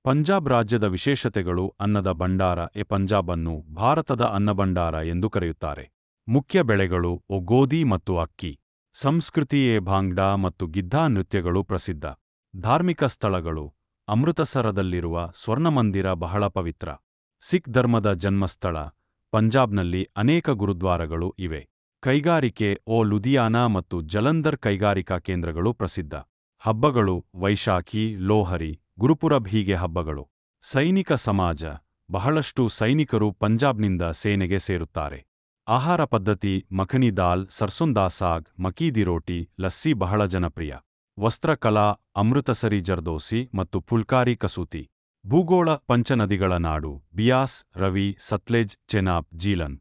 ಪಂಜಾಬ್ ರಾಜ್ಯದ ವಿಶೇಷತೆಗಳು ಅನ್ನದ ಭಂಡಾರ ಪಂಜಾಬ್ ಅನ್ನು ಭಾರತದ ಅನ್ನಭಂಡಾರ ಎಂದು ಕರೆಯುತ್ತಾರೆ. ಮುಖ್ಯ ಬೆಳೆಗಳು ಗೋಧಿ ಮತ್ತು ಅಕ್ಕಿ. ಸಂಸ್ಕೃತಿ ಭಾಂಗ್ಡಾ ಮತ್ತು ಗಿದ್ದಾ ನೃತ್ಯಗಳು ಪ್ರಸಿದ್ಧ. ಧಾರ್ಮಿಕ ಸ್ಥಳಗಳು ಅಮೃತಸರದಲ್ಲಿರುವ ಸ್ವರ್ಣಮಂದಿರ ಬಹಳ ಪವಿತ್ರ. ಸಿಖ್ ಧರ್ಮದ ಜನ್ಮಸ್ಥಳ. ಪಂಜಾಬ್ನಲ್ಲಿ ಅನೇಕ ಗುರುದ್ವಾರಗಳು ಇವೆ. ಕೈಗಾರಿಕೆ ಲುಧಿಯಾನಾ ಮತ್ತು ಜಲಂಧರ್ ಕೈಗಾರಿಕಾ ಕೇಂದ್ರಗಳು ಪ್ರಸಿದ್ಧ. ಹಬ್ಬಗಳು ವೈಶಾಖಿ, ಲೋಹರಿ, ಗುರುಪುರಬ್ ಹೀಗೆ ಹಬ್ಬಗಳು. ಸೈನಿಕ ಸಮಾಜ. ಬಹಳಷ್ಟು ಸೈನಿಕರು ಪಂಜಾಬ್ನಿಂದ ಸೇನೆಗೆ ಸೇರುತ್ತಾರೆ. ಆಹಾರ ಪದ್ಧತಿ ಮಖನಿ ದಾಲ್, ಸರ್ಸೊಂ ದಾ ಸಾಗ್, ಮಕ್ಕಿ ದಿ ರೋಟಿ, ಲಸ್ಸಿ ಬಹಳ ಜನಪ್ರಿಯ. ವಸ್ತ್ರಕಲಾ ಅಮೃತಸರಿ ಜರ್ದೋಸಿ ಮತ್ತು ಫುಲ್ಕಾರಿ ಕಸೂತಿ. ಭೂಗೋಳ ಪಂಚನದಿಗಳ ನಾಡು. ಬಿಯಾಸ್, ರವಿ, ಸತ್ಲೆಜ್, ಚೆನಾಬ್, ಜೀಲನ್.